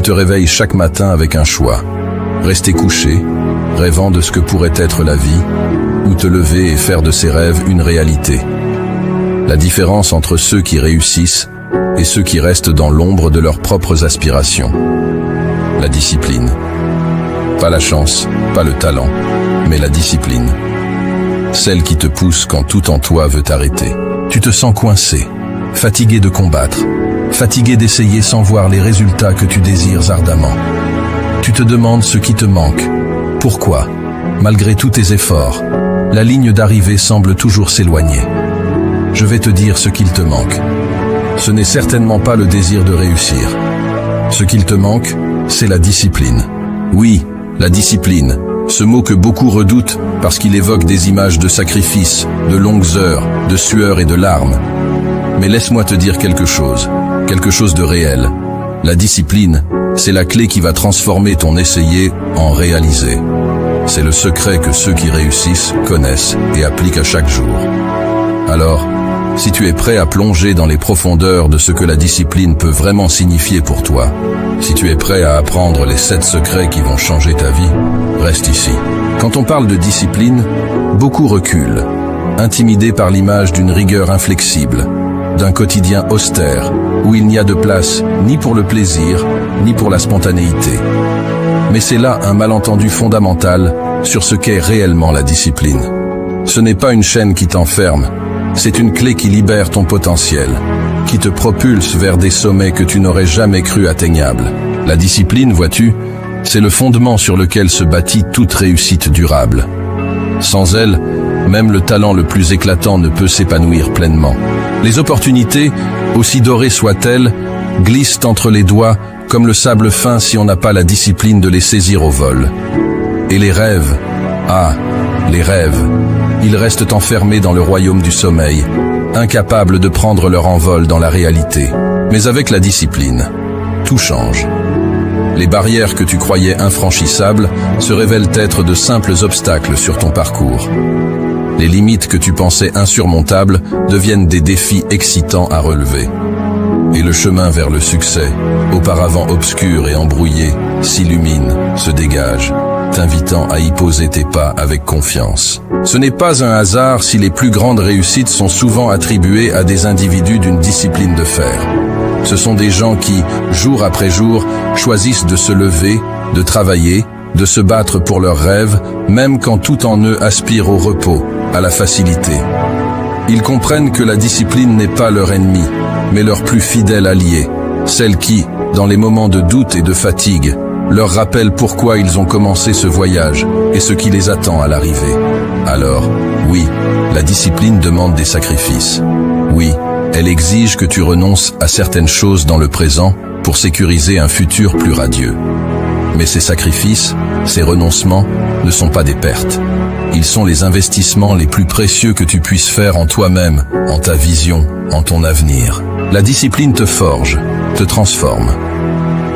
Tu te réveilles chaque matin avec un choix. Rester couché, rêvant de ce que pourrait être la vie, ou te lever et faire de ses rêves une réalité. La différence entre ceux qui réussissent et ceux qui restent dans l'ombre de leurs propres aspirations. La discipline. Pas la chance, pas le talent, mais la discipline. Celle qui te pousse quand tout en toi veut t'arrêter. Tu te sens coincé, fatigué de combattre, fatigué d'essayer sans voir les résultats que tu désires ardemment. Tu te demandes ce qui te manque. Pourquoi, malgré tous tes efforts, la ligne d'arrivée semble toujours s'éloigner? Je vais te dire ce qu'il te manque. Ce n'est certainement pas le désir de réussir. Ce qu'il te manque, c'est la discipline. Oui, la discipline, ce mot que beaucoup redoutent parce qu'il évoque des images de sacrifice, de longues heures, de sueur et de larmes. Mais laisse-moi te dire quelque chose de réel. La discipline, c'est la clé qui va transformer ton essayer en réaliser. C'est le secret que ceux qui réussissent connaissent et appliquent à chaque jour. Alors, si tu es prêt à plonger dans les profondeurs de ce que la discipline peut vraiment signifier pour toi, si tu es prêt à apprendre les 7 secrets qui vont changer ta vie, reste ici. Quand on parle de discipline, beaucoup reculent, intimidés par l'image d'une rigueur inflexible, d'un quotidien austère, où il n'y a de place ni pour le plaisir, ni pour la spontanéité. Mais c'est là un malentendu fondamental sur ce qu'est réellement la discipline. Ce n'est pas une chaîne qui t'enferme, c'est une clé qui libère ton potentiel, qui te propulse vers des sommets que tu n'aurais jamais cru atteignables. La discipline, vois-tu, c'est le fondement sur lequel se bâtit toute réussite durable. Sans elle, même le talent le plus éclatant ne peut s'épanouir pleinement. Les opportunités, aussi dorées soient-elles, glissent entre les doigts comme le sable fin si on n'a pas la discipline de les saisir au vol. Et les rêves, les rêves, ils restent enfermés dans le royaume du sommeil, incapables de prendre leur envol dans la réalité. Mais avec la discipline, tout change. Les barrières que tu croyais infranchissables se révèlent être de simples obstacles sur ton parcours. Les limites que tu pensais insurmontables deviennent des défis excitants à relever. Et le chemin vers le succès, auparavant obscur et embrouillé, s'illumine, se dégage, t'invitant à y poser tes pas avec confiance. Ce n'est pas un hasard si les plus grandes réussites sont souvent attribuées à des individus d'une discipline de fer. Ce sont des gens qui, jour après jour, choisissent de se lever, de travailler, de se battre pour leurs rêves, même quand tout en eux aspire au repos, à la facilité. Ils comprennent que la discipline n'est pas leur ennemi, mais leur plus fidèle allié, celle qui, dans les moments de doute et de fatigue, leur rappelle pourquoi ils ont commencé ce voyage et ce qui les attend à l'arrivée. Alors, oui, la discipline demande des sacrifices. Oui, elle exige que tu renonces à certaines choses dans le présent pour sécuriser un futur plus radieux. Mais ces sacrifices, ces renoncements, ne sont pas des pertes. Ils sont les investissements les plus précieux que tu puisses faire en toi-même, en ta vision, en ton avenir. La discipline te forge, te transforme.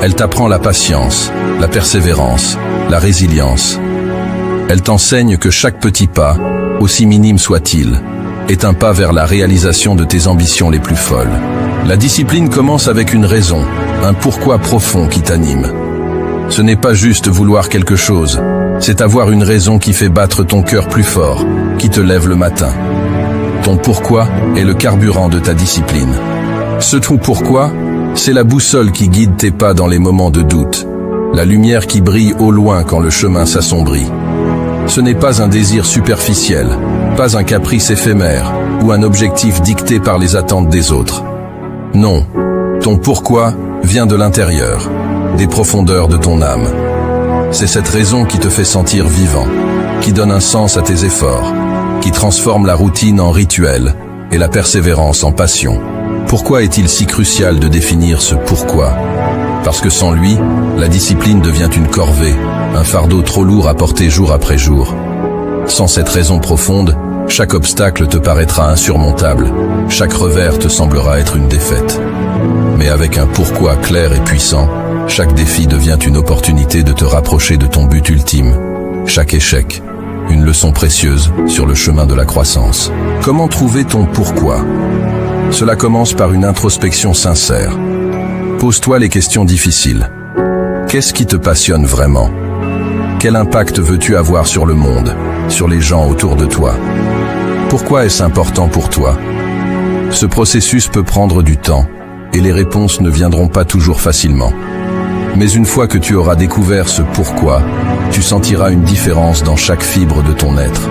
Elle t'apprend la patience, la persévérance, la résilience. Elle t'enseigne que chaque petit pas, aussi minime soit-il, est un pas vers la réalisation de tes ambitions les plus folles. La discipline commence avec une raison, un pourquoi profond qui t'anime. Ce n'est pas juste vouloir quelque chose, c'est avoir une raison qui fait battre ton cœur plus fort, qui te lève le matin. Ton pourquoi est le carburant de ta discipline. Ce ton pourquoi, c'est la boussole qui guide tes pas dans les moments de doute, la lumière qui brille au loin quand le chemin s'assombrit. Ce n'est pas un désir superficiel, pas un caprice éphémère ou un objectif dicté par les attentes des autres. Non, ton pourquoi vient de l'intérieur, des profondeurs de ton âme. C'est cette raison qui te fait sentir vivant, qui donne un sens à tes efforts, qui transforme la routine en rituel et la persévérance en passion. Pourquoi est-il si crucial de définir ce pourquoi? Parce que sans lui, la discipline devient une corvée, un fardeau trop lourd à porter jour après jour. Sans cette raison profonde, chaque obstacle te paraîtra insurmontable, chaque revers te semblera être une défaite. Mais avec un pourquoi clair et puissant, chaque défi devient une opportunité de te rapprocher de ton but ultime. Chaque échec, une leçon précieuse sur le chemin de la croissance. Comment trouver ton pourquoi? Cela commence par une introspection sincère. Pose-toi les questions difficiles. Qu'est-ce qui te passionne vraiment? Quel impact veux-tu avoir sur le monde, sur les gens autour de toi? Pourquoi est-ce important pour toi? Ce processus peut prendre du temps, et les réponses ne viendront pas toujours facilement. Mais une fois que tu auras découvert ce pourquoi, tu sentiras une différence dans chaque fibre de ton être.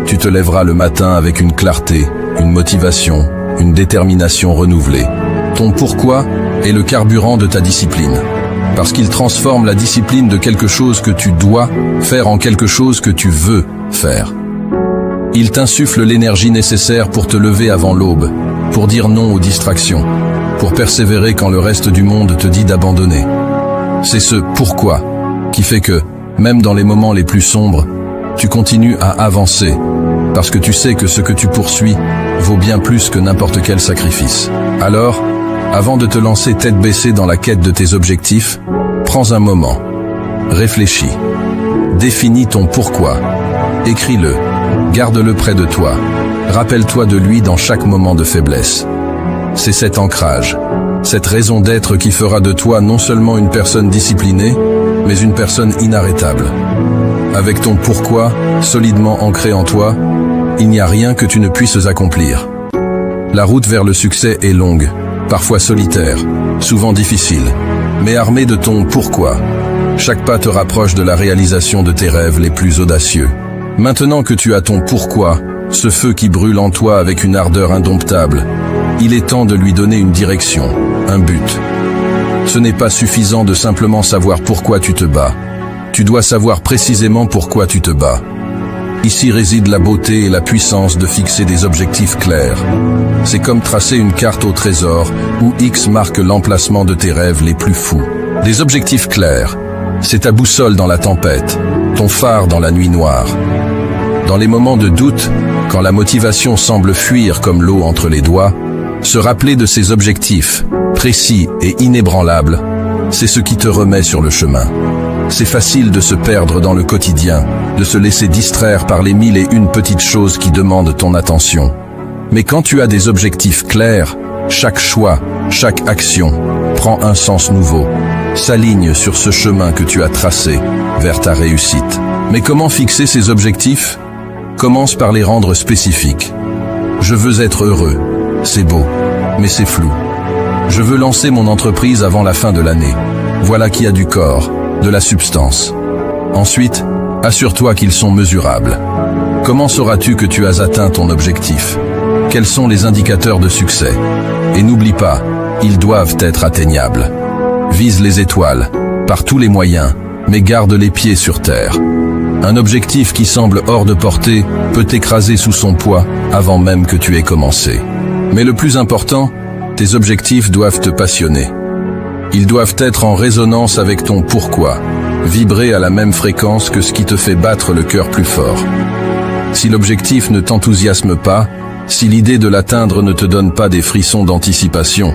Tu te lèveras le matin avec une clarté, une motivation, une détermination renouvelée. Ton pourquoi est le carburant de ta discipline, parce qu'il transforme la discipline de quelque chose que tu dois faire en quelque chose que tu veux faire. Il t'insuffle l'énergie nécessaire pour te lever avant l'aube, pour dire non aux distractions, pour persévérer quand le reste du monde te dit d'abandonner. C'est ce pourquoi qui fait que, même dans les moments les plus sombres, tu continues à avancer, parce que tu sais que ce que tu poursuis vaut bien plus que n'importe quel sacrifice. Alors, avant de te lancer tête baissée dans la quête de tes objectifs, prends un moment, réfléchis, définis ton pourquoi, écris-le, garde-le près de toi, rappelle-toi de lui dans chaque moment de faiblesse. C'est cet ancrage, cette raison d'être qui fera de toi non seulement une personne disciplinée, mais une personne inarrêtable. Avec ton pourquoi solidement ancré en toi, il n'y a rien que tu ne puisses accomplir. La route vers le succès est longue, parfois solitaire, souvent difficile, mais armée de ton pourquoi. Chaque pas te rapproche de la réalisation de tes rêves les plus audacieux. Maintenant que tu as ton pourquoi, ce feu qui brûle en toi avec une ardeur indomptable, il est temps de lui donner une direction, un but. Ce n'est pas suffisant de simplement savoir pourquoi tu te bats. Tu dois savoir précisément pourquoi tu te bats. Ici réside la beauté et la puissance de fixer des objectifs clairs. C'est comme tracer une carte au trésor où X marque l'emplacement de tes rêves les plus fous. Des objectifs clairs, c'est ta boussole dans la tempête, ton phare dans la nuit noire. Dans les moments de doute, quand la motivation semble fuir comme l'eau entre les doigts, se rappeler de ces objectifs, précis et inébranlables, c'est ce qui te remet sur le chemin. C'est facile de se perdre dans le quotidien, de se laisser distraire par les 1001 petites choses qui demandent ton attention. Mais quand tu as des objectifs clairs, chaque choix, chaque action prend un sens nouveau, s'aligne sur ce chemin que tu as tracé vers ta réussite. Mais comment fixer ces objectifs? Commence par les rendre spécifiques. Je veux être heureux. C'est beau, mais c'est flou. Je veux lancer mon entreprise avant la fin de l'année. Voilà qui a du corps, de la substance. Ensuite, assure-toi qu'ils sont mesurables. Comment sauras-tu que tu as atteint ton objectif? Quels sont les indicateurs de succès? Et n'oublie pas, ils doivent être atteignables. Vise les étoiles, par tous les moyens, mais garde les pieds sur terre. Un objectif qui semble hors de portée peut t'écraser sous son poids avant même que tu aies commencé. Mais le plus important, tes objectifs doivent te passionner. Ils doivent être en résonance avec ton pourquoi, vibrer à la même fréquence que ce qui te fait battre le cœur plus fort. Si l'objectif ne t'enthousiasme pas, si l'idée de l'atteindre ne te donne pas des frissons d'anticipation,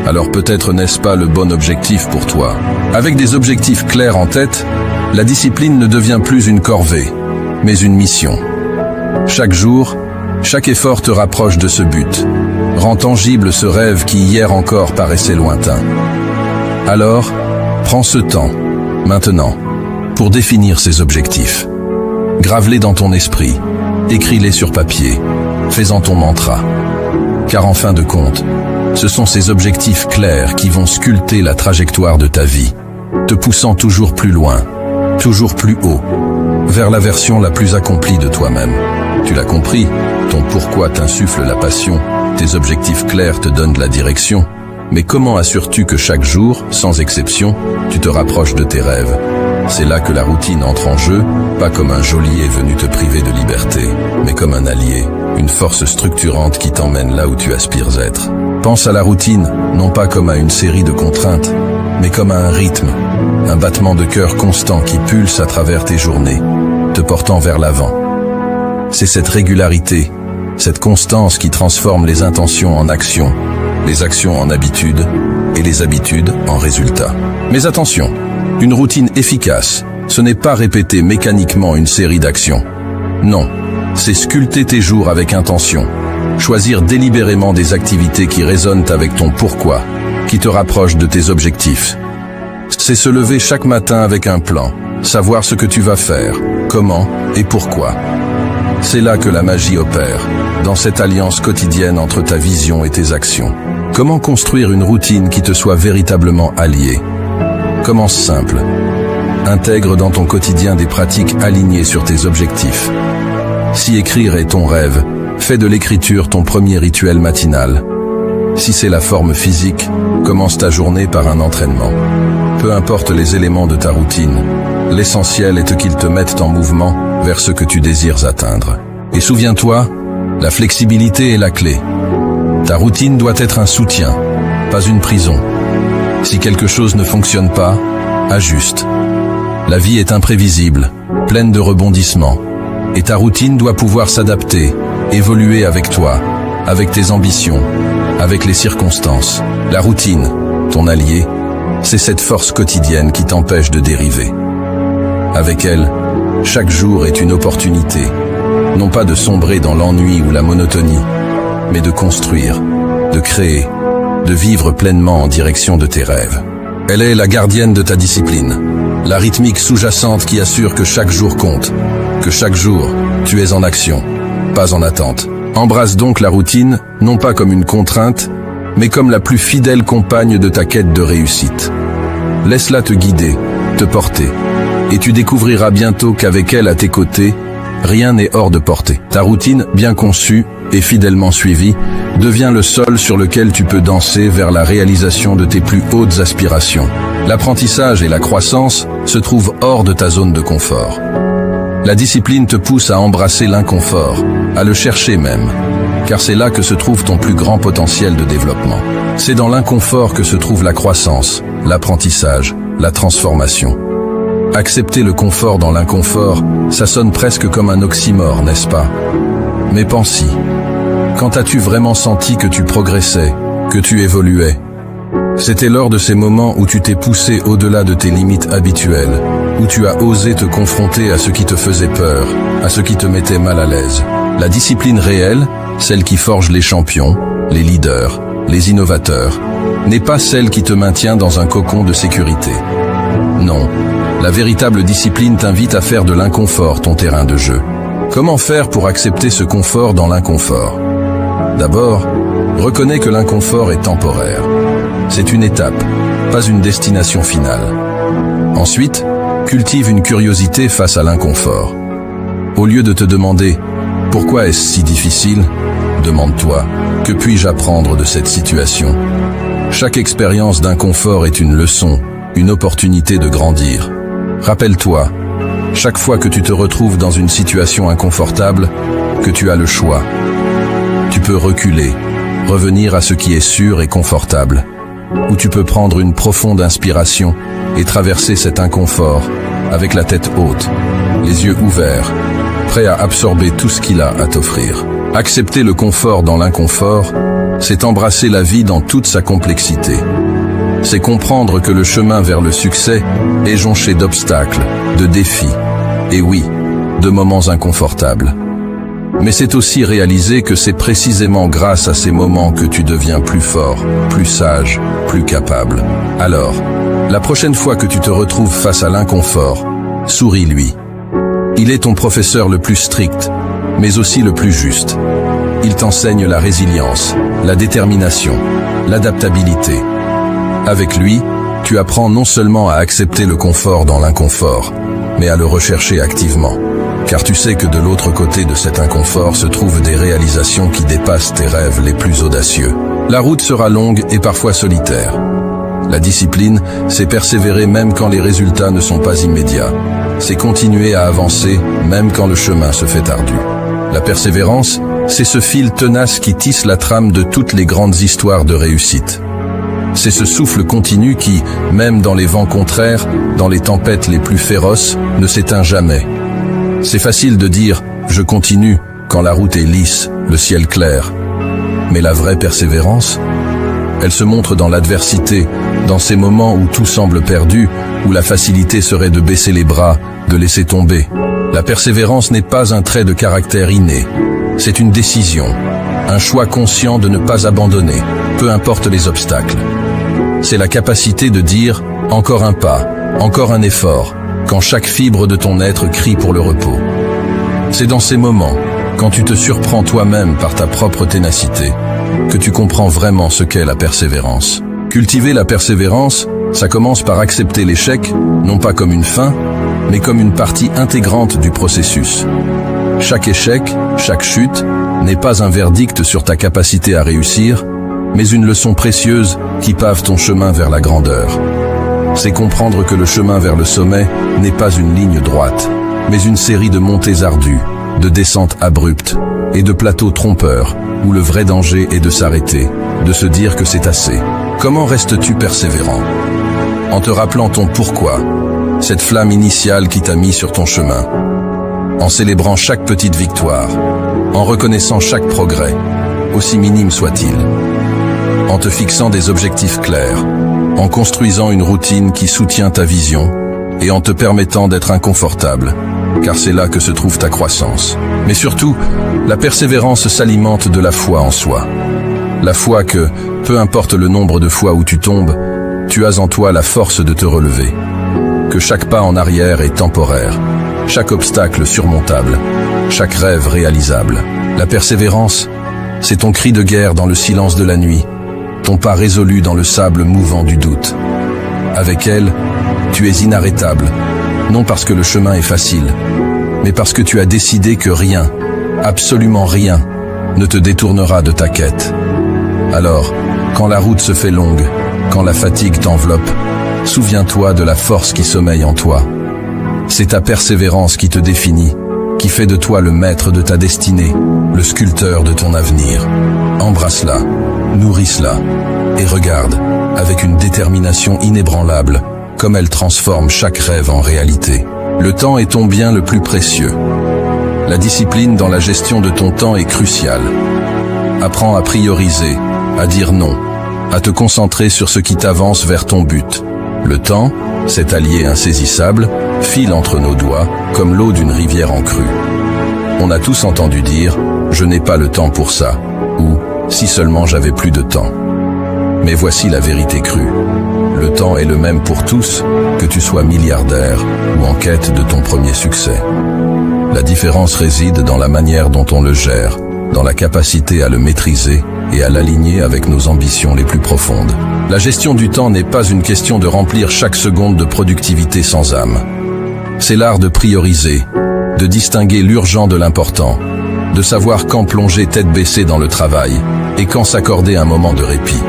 alors peut-être n'est-ce pas le bon objectif pour toi. Avec des objectifs clairs en tête, la discipline ne devient plus une corvée, mais une mission. Chaque jour, chaque effort te rapproche de ce but, rend tangible ce rêve qui hier encore paraissait lointain. Alors, prends ce temps, maintenant, pour définir ces objectifs. Grave-les dans ton esprit, écris-les sur papier, fais-en ton mantra. Car en fin de compte, ce sont ces objectifs clairs qui vont sculpter la trajectoire de ta vie, te poussant toujours plus loin, toujours plus haut, vers la version la plus accomplie de toi-même. Tu l'as compris, ton pourquoi t'insuffle la passion, tes objectifs clairs te donnent de la direction. Mais comment assures-tu que chaque jour, sans exception, tu te rapproches de tes rêves? C'est là que la routine entre en jeu, pas comme un geôlier venu te priver de liberté, mais comme un allié, une force structurante qui t'emmène là où tu aspires être. Pense à la routine, non pas comme à une série de contraintes, mais comme à un rythme, un battement de cœur constant qui pulse à travers tes journées, te portant vers l'avant. C'est cette régularité, cette constance qui transforme les intentions en actions, les actions en habitudes et les habitudes en résultats. Mais attention, une routine efficace, ce n'est pas répéter mécaniquement une série d'actions. Non, c'est sculpter tes jours avec intention, choisir délibérément des activités qui résonnent avec ton pourquoi, qui te rapprochent de tes objectifs. C'est se lever chaque matin avec un plan, savoir ce que tu vas faire, comment et pourquoi. C'est là que la magie opère, dans cette alliance quotidienne entre ta vision et tes actions. Comment construire une routine qui te soit véritablement alliée? Commence simple. Intègre dans ton quotidien des pratiques alignées sur tes objectifs. Si écrire est ton rêve, fais de l'écriture ton premier rituel matinal. Si c'est la forme physique, commence ta journée par un entraînement. Peu importe les éléments de ta routine, l'essentiel est qu'ils te mettent en mouvement vers ce que tu désires atteindre. Et souviens-toi, la flexibilité est la clé. Ta routine doit être un soutien, pas une prison. Si quelque chose ne fonctionne pas, ajuste. La vie est imprévisible, pleine de rebondissements. Et ta routine doit pouvoir s'adapter, évoluer avec toi, avec tes ambitions, avec les circonstances. La routine, ton allié, c'est cette force quotidienne qui t'empêche de dériver. Avec elle, chaque jour est une opportunité, non pas de sombrer dans l'ennui ou la monotonie, mais de construire, de créer, de vivre pleinement en direction de tes rêves. Elle est la gardienne de ta discipline, la rythmique sous-jacente qui assure que chaque jour compte, que chaque jour, tu es en action, pas en attente. Embrasse donc la routine, non pas comme une contrainte, mais comme la plus fidèle compagne de ta quête de réussite. Laisse-la te guider, te porter, et tu découvriras bientôt qu'avec elle à tes côtés, rien n'est hors de portée. Ta routine, bien conçue et fidèlement suivie, devient le sol sur lequel tu peux danser vers la réalisation de tes plus hautes aspirations. L'apprentissage et la croissance se trouvent hors de ta zone de confort. La discipline te pousse à embrasser l'inconfort, à le chercher même, car c'est là que se trouve ton plus grand potentiel de développement. C'est dans l'inconfort que se trouve la croissance, l'apprentissage, la transformation. Accepter le confort dans l'inconfort, ça sonne presque comme un oxymore, n'est-ce pas? Mais pense-y. Quand as-tu vraiment senti que tu progressais, que tu évoluais? C'était lors de ces moments où tu t'es poussé au-delà de tes limites habituelles, où tu as osé te confronter à ce qui te faisait peur, à ce qui te mettait mal à l'aise. La discipline réelle, celle qui forge les champions, les leaders, les innovateurs, n'est pas celle qui te maintient dans un cocon de sécurité. Non, la véritable discipline t'invite à faire de l'inconfort ton terrain de jeu. Comment faire pour accepter ce confort dans l'inconfort? D'abord, reconnais que l'inconfort est temporaire. C'est une étape, pas une destination finale. Ensuite, cultive une curiosité face à l'inconfort. Au lieu de te demander « Pourquoi est-ce si difficile ?», demande-toi « Que puis-je apprendre de cette situation ?» Chaque expérience d'inconfort est une leçon, une opportunité de grandir. Rappelle-toi, chaque fois que tu te retrouves dans une situation inconfortable, que tu as le choix. Tu peux reculer, revenir à ce qui est sûr et confortable, ou tu peux prendre une profonde inspiration et traverser cet inconfort avec la tête haute, les yeux ouverts, prêt à absorber tout ce qu'il a à t'offrir. Accepter le confort dans l'inconfort, c'est embrasser la vie dans toute sa complexité. C'est comprendre que le chemin vers le succès est jonché d'obstacles, de défis, et oui, de moments inconfortables. Mais c'est aussi réaliser que c'est précisément grâce à ces moments que tu deviens plus fort, plus sage, plus capable. Alors, la prochaine fois que tu te retrouves face à l'inconfort, souris-lui. Il est ton professeur le plus strict, mais aussi le plus juste. Il t'enseigne la résilience, la détermination, l'adaptabilité. Avec lui, tu apprends non seulement à accepter le confort dans l'inconfort, mais à le rechercher activement. Car tu sais que de l'autre côté de cet inconfort se trouvent des réalisations qui dépassent tes rêves les plus audacieux. La route sera longue et parfois solitaire. La discipline, c'est persévérer même quand les résultats ne sont pas immédiats. C'est continuer à avancer même quand le chemin se fait ardu. La persévérance, c'est ce fil tenace qui tisse la trame de toutes les grandes histoires de réussite. C'est ce souffle continu qui, même dans les vents contraires, dans les tempêtes les plus féroces, ne s'éteint jamais. C'est facile de dire « je continue » quand la route est lisse, le ciel clair. Mais la vraie persévérance, elle se montre dans l'adversité, dans ces moments où tout semble perdu, où la facilité serait de baisser les bras, de laisser tomber. La persévérance n'est pas un trait de caractère inné. C'est une décision, un choix conscient de ne pas abandonner, peu importe les obstacles. C'est la capacité de dire Encore un pas, encore un effort, quand chaque fibre de ton être crie pour le repos. C'est dans ces moments, quand tu te surprends toi-même par ta propre ténacité, que tu comprends vraiment ce qu'est la persévérance. Cultiver la persévérance, ça commence par accepter l'échec, non pas comme une fin, mais comme une partie intégrante du processus. Chaque échec, chaque chute, n'est pas un verdict sur ta capacité à réussir, mais une leçon précieuse qui pave ton chemin vers la grandeur. C'est comprendre que le chemin vers le sommet n'est pas une ligne droite, mais une série de montées ardues, de descentes abruptes et de plateaux trompeurs, où le vrai danger est de s'arrêter, de se dire que c'est assez. Comment restes-tu persévérant? En te rappelant ton pourquoi, cette flamme initiale qui t'a mis sur ton chemin, en célébrant chaque petite victoire, en reconnaissant chaque progrès, aussi minime soit-il, en te fixant des objectifs clairs, en construisant une routine qui soutient ta vision et en te permettant d'être inconfortable, car c'est là que se trouve ta croissance. Mais surtout, la persévérance s'alimente de la foi en soi. La foi que, peu importe le nombre de fois où tu tombes, tu as en toi la force de te relever. Que chaque pas en arrière est temporaire, chaque obstacle surmontable, chaque rêve réalisable. La persévérance, c'est ton cri de guerre dans le silence de la nuit, ton pas résolu dans le sable mouvant du doute. Avec elle, tu es inarrêtable, non parce que le chemin est facile, mais parce que tu as décidé que rien, absolument rien, ne te détournera de ta quête. Alors, quand la route se fait longue, quand la fatigue t'enveloppe, souviens-toi de la force qui sommeille en toi. C'est ta persévérance qui te définit, qui fait de toi le maître de ta destinée, le sculpteur de ton avenir. Embrasse-la, nourris-la, et regarde, avec une détermination inébranlable, comme elle transforme chaque rêve en réalité. Le temps est ton bien le plus précieux. La discipline dans la gestion de ton temps est cruciale. Apprends à prioriser, à dire non, à te concentrer sur ce qui t'avance vers ton but. Le temps, cet allié insaisissable, file entre nos doigts, comme l'eau d'une rivière en crue. On a tous entendu dire « je n'ai pas le temps pour ça » ou « si seulement j'avais plus de temps ». Mais voici la vérité crue. Le temps est le même pour tous, que tu sois milliardaire ou en quête de ton premier succès. La différence réside dans la manière dont on le gère, dans la capacité à le maîtriser et à l'aligner avec nos ambitions les plus profondes. La gestion du temps n'est pas une question de remplir chaque seconde de productivité sans âme. C'est l'art de prioriser, de distinguer l'urgent de l'important, de savoir quand plonger tête baissée dans le travail et quand s'accorder un moment de répit.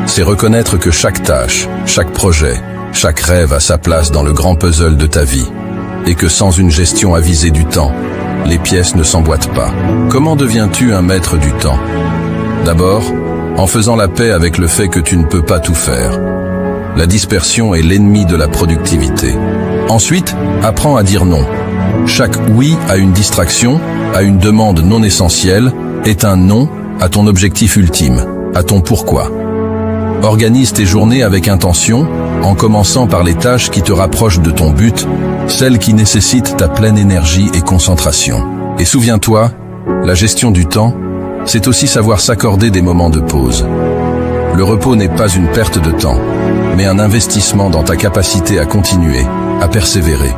C'est reconnaître que chaque tâche, chaque projet, chaque rêve a sa place dans le grand puzzle de ta vie, et que sans une gestion avisée du temps, les pièces ne s'emboîtent pas. Comment deviens-tu un maître du temps? D'abord, en faisant la paix avec le fait que tu ne peux pas tout faire. La dispersion est l'ennemi de la productivité. Ensuite, apprends à dire non. Chaque oui à une distraction, à une demande non essentielle, est un non à ton objectif ultime, à ton pourquoi. Organise tes journées avec intention, en commençant par les tâches qui te rapprochent de ton but, celles qui nécessitent ta pleine énergie et concentration. Et souviens-toi, la gestion du temps, c'est aussi savoir s'accorder des moments de pause. Le repos n'est pas une perte de temps, mais un investissement dans ta capacité à continuer, à persévérer.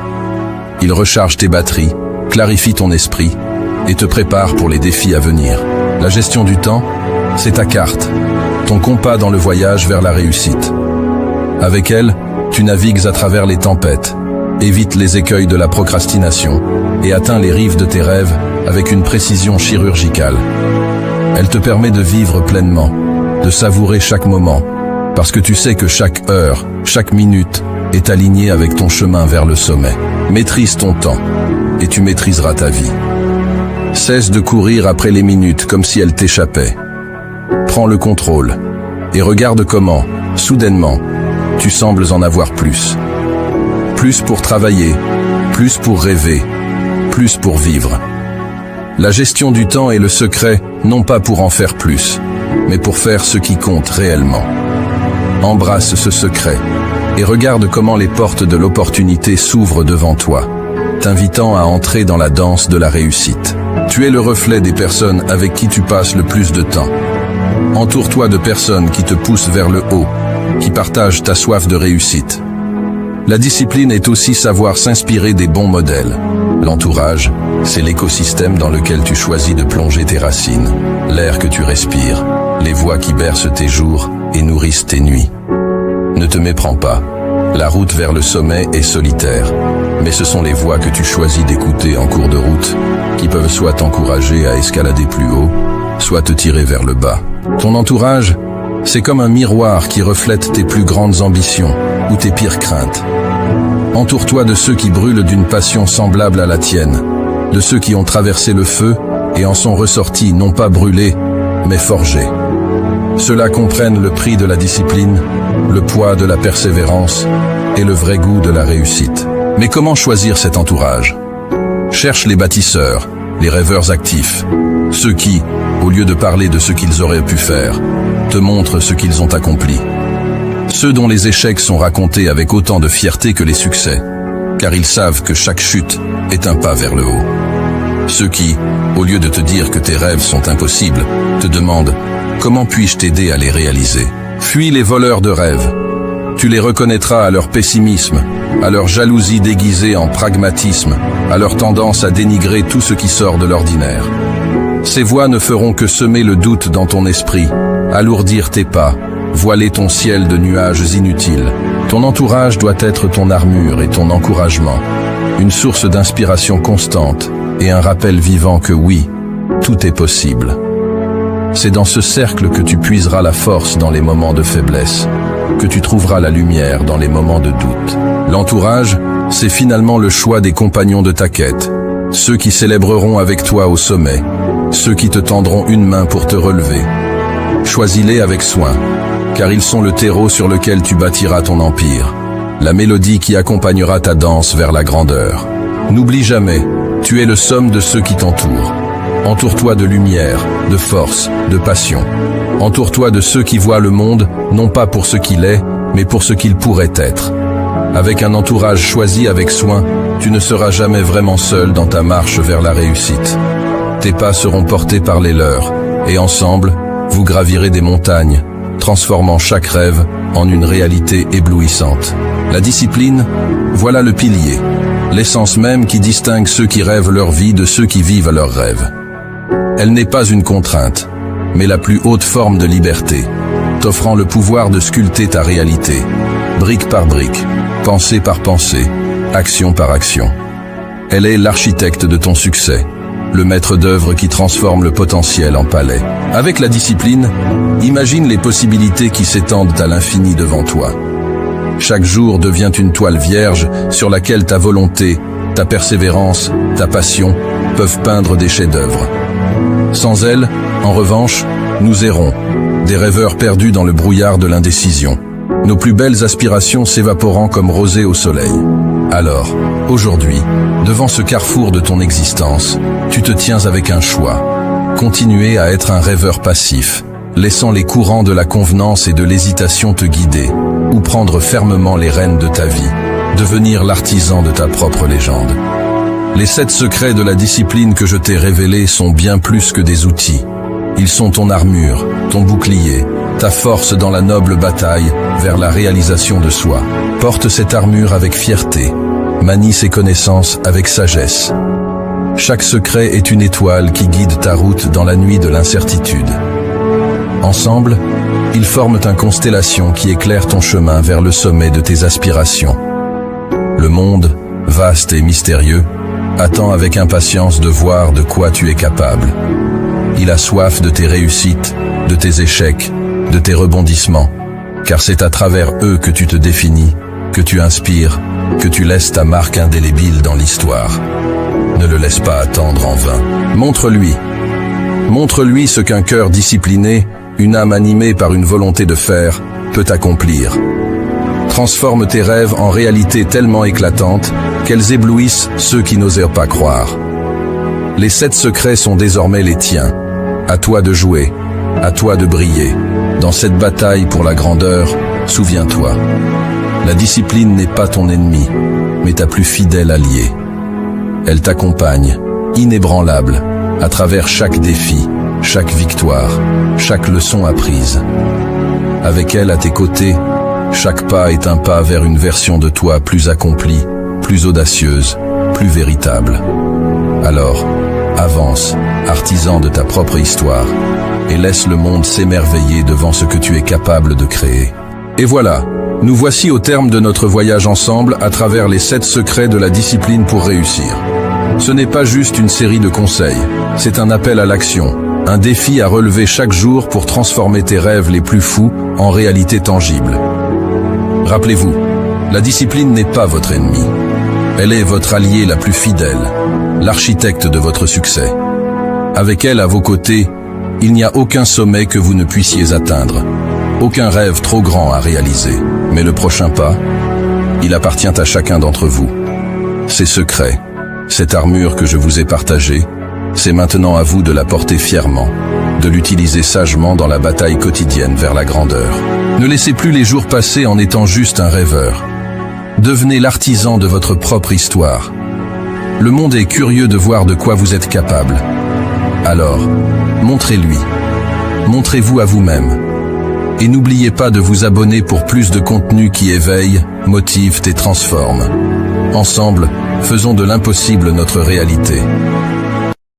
Il recharge tes batteries, clarifie ton esprit et te prépare pour les défis à venir. La gestion du temps, c'est ta carte, ton compas dans le voyage vers la réussite. Avec elle, tu navigues à travers les tempêtes, évites les écueils de la procrastination et atteins les rives de tes rêves avec une précision chirurgicale. Elle te permet de vivre pleinement, de savourer chaque moment, parce que tu sais que chaque heure, chaque minute est alignée avec ton chemin vers le sommet. Maîtrise ton temps, et tu maîtriseras ta vie. Cesse de courir après les minutes comme si elles t'échappaient. Prends le contrôle, et regarde comment, soudainement, tu sembles en avoir plus. Plus pour travailler, plus pour rêver, plus pour vivre. La gestion du temps est le secret, non pas pour en faire plus, mais pour faire ce qui compte réellement. Embrasse ce secret, et regarde comment les portes de l'opportunité s'ouvrent devant toi, t'invitant à entrer dans la danse de la réussite. Tu es le reflet des personnes avec qui tu passes le plus de temps. Entoure-toi de personnes qui te poussent vers le haut, qui partagent ta soif de réussite. La discipline est aussi savoir s'inspirer des bons modèles. L'entourage, c'est l'écosystème dans lequel tu choisis de plonger tes racines, l'air que tu respires, les voix qui bercent tes jours et nourrissent tes nuits. Ne te méprends pas. La route vers le sommet est solitaire, mais ce sont les voix que tu choisis d'écouter en cours de route qui peuvent soit t'encourager à escalader plus haut, soit te tirer vers le bas. Ton entourage, c'est comme un miroir qui reflète tes plus grandes ambitions ou tes pires craintes. Entoure-toi de ceux qui brûlent d'une passion semblable à la tienne, de ceux qui ont traversé le feu et en sont ressortis non pas brûlés, mais forgés. Ceux-là comprennent le prix de la discipline, le poids de la persévérance et le vrai goût de la réussite. Mais comment choisir cet entourage? Cherche les bâtisseurs, les rêveurs actifs, ceux qui, au lieu de parler de ce qu'ils auraient pu faire, te montrent ce qu'ils ont accompli. Ceux dont les échecs sont racontés avec autant de fierté que les succès, car ils savent que chaque chute est un pas vers le haut. Ceux qui, au lieu de te dire que tes rêves sont impossibles, te demandent « Comment puis-je t'aider à les réaliser ?» Fuis les voleurs de rêves. Tu les reconnaîtras à leur pessimisme, à leur jalousie déguisée en pragmatisme, à leur tendance à dénigrer tout ce qui sort de l'ordinaire. Ces voix ne feront que semer le doute dans ton esprit, alourdir tes pas, voiler ton ciel de nuages inutiles. Ton entourage doit être ton armure et ton encouragement, une source d'inspiration constante et un rappel vivant que oui, tout est possible. C'est dans ce cercle que tu puiseras la force dans les moments de faiblesse, que tu trouveras la lumière dans les moments de doute. L'entourage, c'est finalement le choix des compagnons de ta quête, ceux qui célébreront avec toi au sommet, ceux qui te tendront une main pour te relever. Choisis-les avec soin, car ils sont le terreau sur lequel tu bâtiras ton empire, la mélodie qui accompagnera ta danse vers la grandeur. N'oublie jamais, tu es le somme de ceux qui t'entourent. Entoure-toi de lumière, de force, de passion. Entoure-toi de ceux qui voient le monde, non pas pour ce qu'il est, mais pour ce qu'il pourrait être. Avec un entourage choisi avec soin, tu ne seras jamais vraiment seul dans ta marche vers la réussite. Tes pas seront portés par les leurs, et ensemble, vous gravirez des montagnes, transformant chaque rêve en une réalité éblouissante. La discipline, voilà le pilier, l'essence même qui distingue ceux qui rêvent leur vie de ceux qui vivent leurs rêves. Elle n'est pas une contrainte, mais la plus haute forme de liberté, t'offrant le pouvoir de sculpter ta réalité, brique par brique, pensée par pensée, action par action. Elle est l'architecte de ton succès, le maître d'œuvre qui transforme le potentiel en palais. Avec la discipline, imagine les possibilités qui s'étendent à l'infini devant toi. Chaque jour devient une toile vierge sur laquelle ta volonté, ta persévérance, ta passion peuvent peindre des chefs-d'œuvre. Sans elle, en revanche, nous errons, des rêveurs perdus dans le brouillard de l'indécision, nos plus belles aspirations s'évaporant comme rosée au soleil. Alors, aujourd'hui, devant ce carrefour de ton existence, tu te tiens avec un choix. Continuer à être un rêveur passif, laissant les courants de la convenance et de l'hésitation te guider, ou prendre fermement les rênes de ta vie, devenir l'artisan de ta propre légende. Les 7 secrets de la discipline que je t'ai révélés sont bien plus que des outils. Ils sont ton armure, ton bouclier, ta force dans la noble bataille vers la réalisation de soi. Porte cette armure avec fierté, manie ses connaissances avec sagesse. Chaque secret est une étoile qui guide ta route dans la nuit de l'incertitude. Ensemble, ils forment une constellation qui éclaire ton chemin vers le sommet de tes aspirations. Le monde, vaste et mystérieux, attend avec impatience de voir de quoi tu es capable. Il a soif de tes réussites, de tes échecs, de tes rebondissements, car c'est à travers eux que tu te définis, que tu inspires, que tu laisses ta marque indélébile dans l'histoire. Ne le laisse pas attendre en vain. Montre-lui. Montre-lui ce qu'un cœur discipliné, une âme animée par une volonté de faire, peut accomplir. Transforme tes rêves en réalités tellement éclatantes qu'elles éblouissent ceux qui n'osèrent pas croire. Les 7 secrets sont désormais les tiens. À toi de jouer, à toi de briller. Dans cette bataille pour la grandeur, souviens-toi. La discipline n'est pas ton ennemi, mais ta plus fidèle alliée. Elle t'accompagne, inébranlable, à travers chaque défi, chaque victoire, chaque leçon apprise. Avec elle à tes côtés, Chaque pas est un pas vers une version de toi plus accomplie, plus audacieuse, plus véritable. Alors, avance, artisan de ta propre histoire, et laisse le monde s'émerveiller devant ce que tu es capable de créer. Et voilà, nous voici au terme de notre voyage ensemble à travers les 7 secrets de la discipline pour réussir. Ce n'est pas juste une série de conseils, c'est un appel à l'action, un défi à relever chaque jour pour transformer tes rêves les plus fous en réalité tangible. Rappelez-vous, la discipline n'est pas votre ennemi. Elle est votre allié la plus fidèle, l'architecte de votre succès. Avec elle à vos côtés, il n'y a aucun sommet que vous ne puissiez atteindre, aucun rêve trop grand à réaliser. Mais le prochain pas, il appartient à chacun d'entre vous. Ces secrets, cette armure que je vous ai partagée, c'est maintenant à vous de la porter fièrement, de l'utiliser sagement dans la bataille quotidienne vers la grandeur. Ne laissez plus les jours passer en étant juste un rêveur. Devenez l'artisan de votre propre histoire. Le monde est curieux de voir de quoi vous êtes capable. Alors, montrez-lui. Montrez-vous à vous-même. Et n'oubliez pas de vous abonner pour plus de contenu qui éveille, motive et transforme. Ensemble, faisons de l'impossible notre réalité.